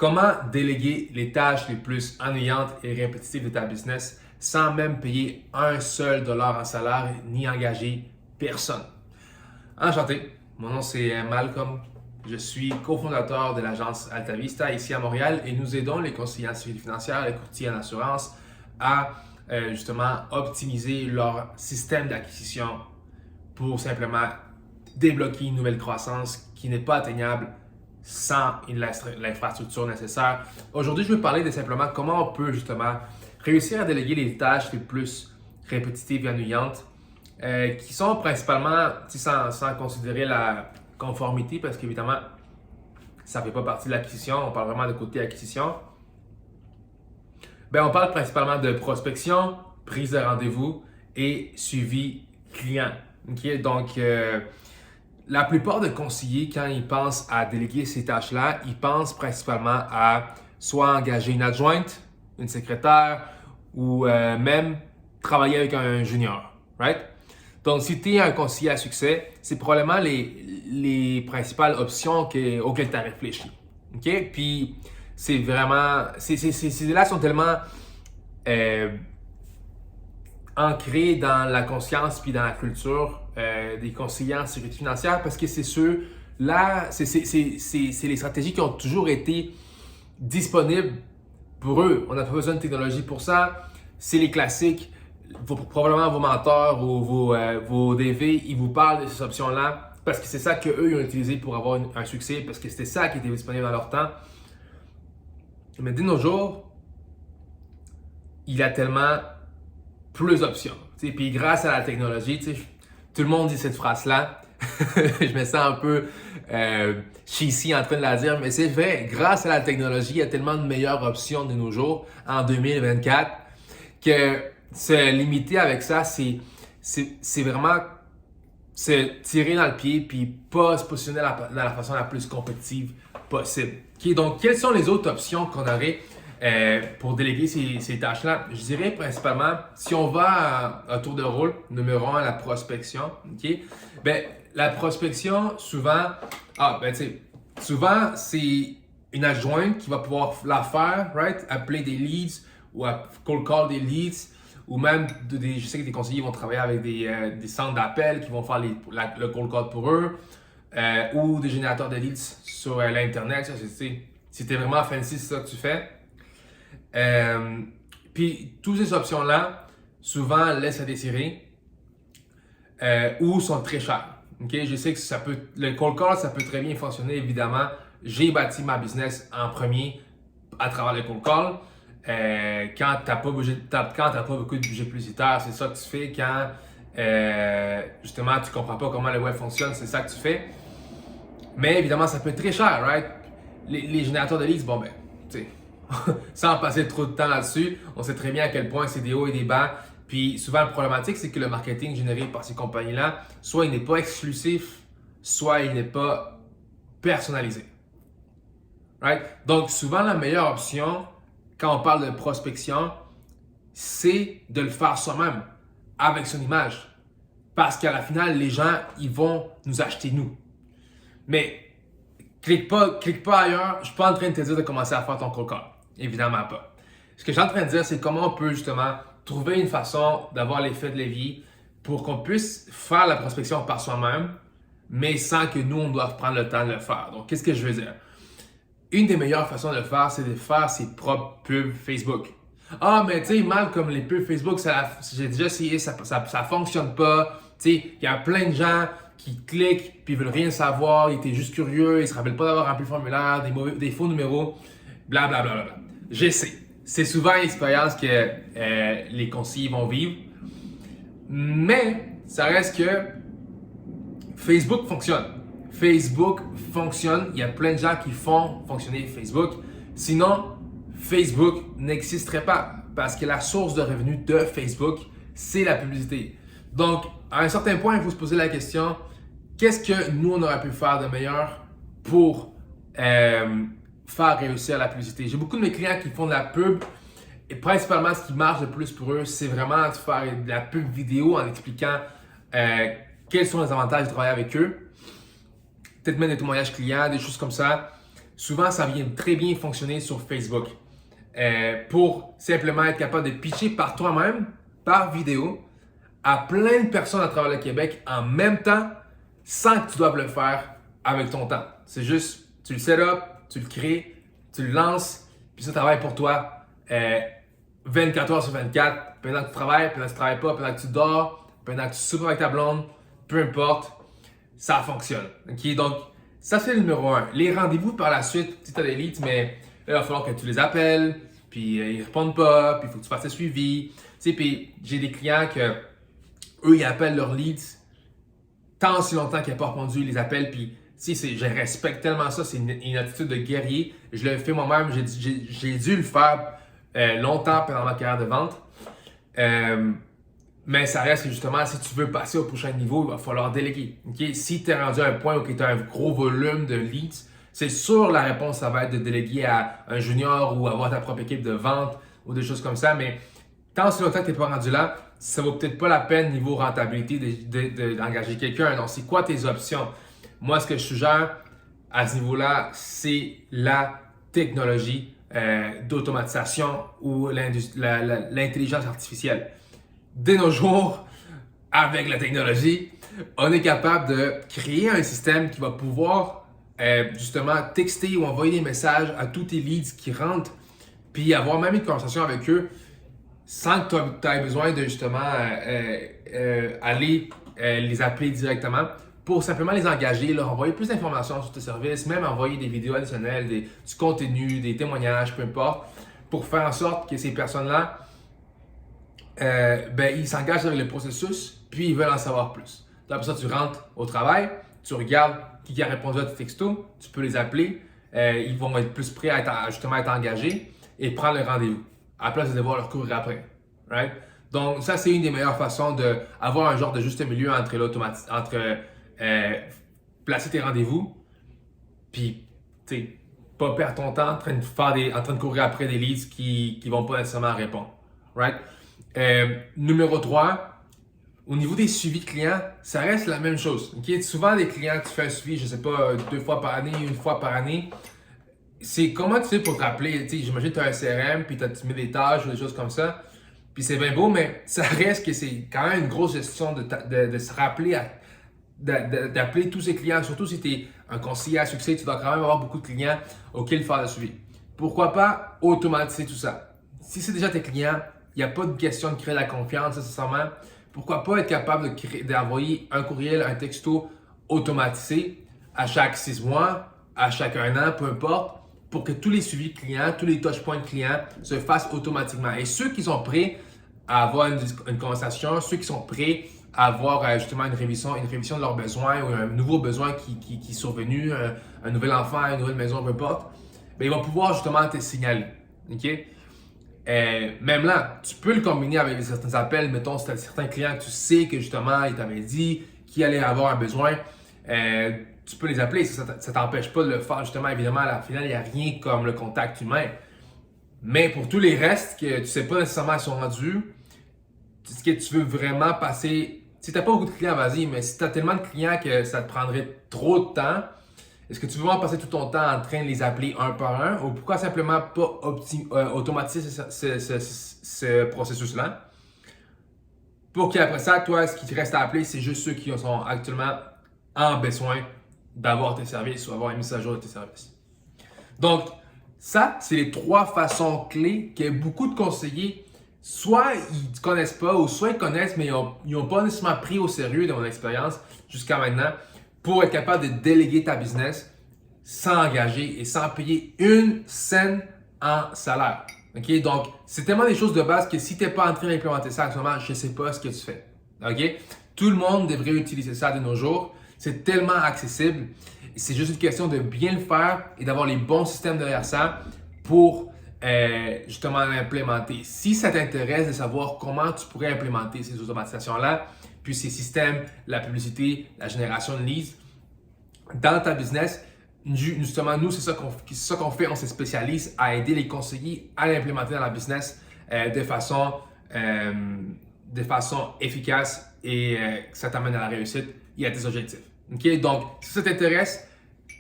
Comment déléguer les tâches les plus ennuyantes et répétitives de ta business sans même payer un seul dollar en salaire ni engager personne? Enchanté, mon nom c'est Malcolm. Je suis cofondateur de l'agence AltaVista ici à Montréal et nous aidons les conseillers en sécurité financière, les courtiers en assurance à justement optimiser leur système d'acquisition pour simplement débloquer une nouvelle croissance qui n'est pas atteignable sans l'infrastructure nécessaire. Aujourd'hui, je vais parler de simplement comment on peut justement réussir à déléguer les tâches les plus répétitives et ennuyantes qui sont principalement, sans considérer la conformité, parce qu'évidemment, ça ne fait pas partie de l'acquisition, on parle vraiment de côté acquisition. On parle principalement de prospection, prise de rendez-vous et suivi client. Okay? Donc, la plupart des conseillers, quand ils pensent à déléguer ces tâches-là, ils pensent principalement à soit engager une adjointe, une secrétaire ou même travailler avec un junior. Right? Donc, si tu es un conseiller à succès, c'est probablement les principales options auxquelles tu as réfléchi. Okay? Puis, c'est vraiment, ces idées-là sont tellement ancrées dans la conscience puis dans la culture des conseillers en sécurité financière parce que c'est ceux-là, c'est les stratégies qui ont toujours été disponibles pour eux. On n'a pas besoin de technologie pour ça. C'est les classiques. Probablement vos mentors ou vos DV, ils vous parlent de ces options-là parce que c'est ça qu'eux ils ont utilisé pour avoir un succès, parce que c'était ça qui était disponible dans leur temps. Mais de nos jours, il y a tellement plus d'options. Puis grâce à la technologie, tout le monde dit cette phrase-là. Je me sens un peu cheesy en train de la dire, mais c'est vrai. Grâce à la technologie, il y a tellement de meilleures options de nos jours en 2024 que se limiter avec ça, c'est vraiment se tirer dans le pied puis pas se positionner dans la façon la plus compétitive possible. Okay? Donc, quelles sont les autres options qu'on aurait pour déléguer ces tâches-là? Je dirais principalement, si on va à tour de rôle, numéro 1, la prospection. Okay? La prospection, souvent, souvent c'est une adjointe qui va pouvoir la faire, right? Appeler des leads ou cold call des leads. Ou même, je sais que des conseillers vont travailler avec des centres d'appel qui vont faire le cold call pour eux, ou des générateurs de leads sur l'Internet. Si tu es vraiment fancy, c'est ça que tu fais. Puis, toutes ces options-là, souvent, laissent à désirer ou sont très chères. Okay? Je sais que le cold call, ça peut très bien fonctionner, évidemment. J'ai bâti ma business en premier à travers le cold call. Quand tu n'as pas beaucoup de budget publicitaire, c'est ça que tu fais. Quand justement tu ne comprends pas comment le web fonctionne, c'est ça que tu fais. Mais évidemment, ça peut être très cher, right? Les générateurs de leads, sans passer trop de temps là-dessus, on sait très bien à quel point c'est des hauts et des bas. Puis souvent, la problématique, c'est que le marketing généré par ces compagnies-là, soit il n'est pas exclusif, soit il n'est pas personnalisé. Right? Donc, souvent, la meilleure option, quand on parle de prospection, c'est de le faire soi-même, avec son image. Parce qu'à la finale, les gens, ils vont nous acheter nous. Mais, clique pas ailleurs. Je ne suis pas en train de te dire de commencer à faire ton cold call. Évidemment pas. Ce que je suis en train de dire, c'est comment on peut justement trouver une façon d'avoir l'effet de levier pour qu'on puisse faire la prospection par soi-même, mais sans que nous, on doive prendre le temps de le faire. Donc, qu'est-ce que je veux dire? Une des meilleures façons de le faire, c'est de faire ses propres pubs Facebook. Ah, mais tu sais, mal comme les pubs Facebook, j'ai déjà essayé, ça fonctionne pas. Tu sais, il y a plein de gens qui cliquent puis ils veulent rien savoir, ils étaient juste curieux, ils se rappellent pas d'avoir rempli le formulaire, des faux numéros, blablabla. Bla, bla, bla. J'essaie. C'est souvent une expérience que les conseillers vont vivre. Mais ça reste que Facebook fonctionne. Facebook fonctionne. Il y a plein de gens qui font fonctionner Facebook. Sinon, Facebook n'existerait pas parce que la source de revenus de Facebook, c'est la publicité. Donc, à un certain point, il faut se poser la question, qu'est-ce que nous, on aurait pu faire de meilleur pour faire réussir la publicité? J'ai beaucoup de mes clients qui font de la pub et principalement, ce qui marche le plus pour eux, c'est vraiment de faire de la pub vidéo en expliquant quels sont les avantages de travailler avec eux. Peut-être même des témoignages clients, des choses comme ça. souvent ça vient très bien fonctionner sur Facebook. Pour simplement être capable de pitcher par toi-même, par vidéo, à plein de personnes à travers le Québec en même temps, sans que tu doives le faire avec ton temps. C'est juste, tu le set up, tu le crées, tu le lances, puis ça travaille pour toi 24 heures sur 24, pendant que tu travailles, pendant que tu ne travailles pas, pendant que tu dors, pendant que tu soupes avec ta blonde, peu importe, ça fonctionne. Okay? Donc, ça c'est le numéro 1. Les rendez-vous par la suite, si tu as des leads, mais là, il va falloir que tu les appelles, puis ils ne répondent pas, puis il faut que tu fasses le suivi. Tu sais, puis j'ai des clients que eux, ils appellent leurs leads tant si longtemps qu'ils n'ont pas répondu, ils les appellent, puis je respecte tellement ça, c'est une attitude de guerrier. Je le fais moi-même, j'ai dû le faire longtemps pendant ma carrière de vente. Mais ça reste que justement, si tu veux passer au prochain niveau, il va falloir déléguer. Okay? Si tu es rendu à un point où tu as un gros volume de leads, c'est sûr la réponse, ça va être de déléguer à un junior ou avoir ta propre équipe de vente ou des choses comme ça. Mais tant si longtemps que tu n'es pas rendu là, ça vaut peut-être pas la peine niveau rentabilité d'engager quelqu'un. Donc, c'est quoi tes options? Moi, ce que je suggère à ce niveau-là, c'est la technologie d'automatisation ou l'intelligence artificielle. De nos jours, avec la technologie, on est capable de créer un système qui va pouvoir justement texter ou envoyer des messages à tous tes leads qui rentrent, puis avoir même une conversation avec eux sans que tu aies besoin de justement aller les appeler directement pour simplement les engager, leur envoyer plus d'informations sur tes services, même envoyer des vidéos additionnelles, du contenu, des témoignages, peu importe, pour faire en sorte que ces personnes-là ils s'engagent dans le processus, puis ils veulent en savoir plus. Donc, après ça, tu rentres au travail, tu regardes qui a répondu à tes textos, tu peux les appeler, ils vont être plus prêts à justement être engagés et prendre le rendez-vous, à la place de devoir leur courir après. Right? Donc, ça, c'est une des meilleures façons d'avoir un genre de juste milieu entre placer tes rendez-vous, puis, tu sais, pas perdre ton temps en train de courir après des leads qui vont pas nécessairement répondre. Right? Numéro 3, au niveau des suivis de clients, ça reste la même chose. Okay? Souvent, des clients, tu fais un suivi, je sais pas, 2 fois par année, 1 fois par année. C'est comment tu fais pour te rappeler? J'imagine que tu as un CRM, puis tu mets des tâches ou des choses comme ça. Puis c'est bien beau, mais ça reste que c'est quand même une grosse gestion de se rappeler, d'appeler tous ces clients. Surtout si tu es un conseiller à succès, tu dois quand même avoir beaucoup de clients auxquels faire le suivi. Pourquoi pas automatiser tout ça? Si c'est déjà tes clients, il n'y a pas de question de créer la confiance nécessairement. Pourquoi pas être capable d'envoyer un courriel, un texto automatisé à chaque 6 mois, à chaque 1 an, peu importe, pour que tous les suivis clients, tous les touchpoints clients se fassent automatiquement. Et ceux qui sont prêts à avoir une conversation, ceux qui sont prêts à avoir justement une révision de leurs besoins ou un nouveau besoin qui est survenu, un nouvel enfant, une nouvelle maison, peu importe, ils vont pouvoir justement te signaler. Okay? Même là, tu peux le combiner avec certains appels. Mettons, si tu as certains clients que tu sais que justement, ils t'avaient dit qu'ils allaient avoir un besoin, tu peux les appeler. Ça ne t'empêche pas de le faire. Justement, évidemment, à la finale, il n'y a rien comme le contact humain. Mais pour tous les restes que tu ne sais pas nécessairement sont rendus, est-ce que tu veux vraiment passer. Si tu n'as pas beaucoup de clients, vas-y, mais si tu as tellement de clients que ça te prendrait trop de temps, est-ce que tu veux vraiment passer tout ton temps en train de les appeler un par un ou pourquoi simplement pas automatiser ce processus-là pour qu'après ça, toi, ce qui te reste à appeler, c'est juste ceux qui sont actuellement en besoin d'avoir tes services ou avoir une mise à jour de tes services. Donc, ça, c'est les 3 façons clés que beaucoup de conseillers, soit ils ne connaissent pas ou soit ils connaissent, mais ils n'ont pas nécessairement pris au sérieux de mon expérience jusqu'à maintenant pour être capable de déléguer ta business sans engager et sans payer une scène en salaire. Okay? Donc, c'est tellement des choses de base que si tu n'es pas en train d'implémenter ça actuellement, je ne sais pas ce que tu fais. Okay? Tout le monde devrait utiliser ça de nos jours. C'est tellement accessible. C'est juste une question de bien le faire et d'avoir les bons systèmes derrière ça pour justement l'implémenter. Si ça t'intéresse de savoir comment tu pourrais implémenter ces automatisations-là, puis ces systèmes, la publicité, la génération de leads dans ta business, justement, nous, c'est ça qu'on fait. On se spécialise à aider les conseillers à l'implémenter dans la business de façon efficace et que ça t'amène à la réussite et à tes objectifs. Okay? Donc, si ça t'intéresse,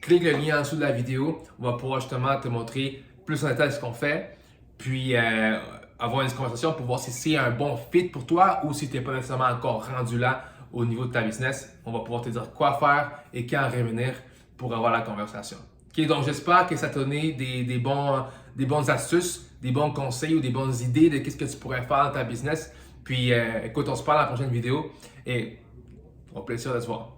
clique le lien en dessous de la vidéo. On va pouvoir justement te montrer plus en détail ce qu'on fait. Puis avoir une conversation pour voir si c'est un bon fit pour toi ou si tu n'es pas nécessairement encore rendu là au niveau de ta business. On va pouvoir te dire quoi faire et quand revenir pour avoir la conversation. Okay, donc j'espère que ça t'a donné des bonnes astuces, des bons conseils ou des bonnes idées de qu'est-ce que tu pourrais faire dans ta business. Puis écoute, on se parle dans la prochaine vidéo et au plaisir de se voir.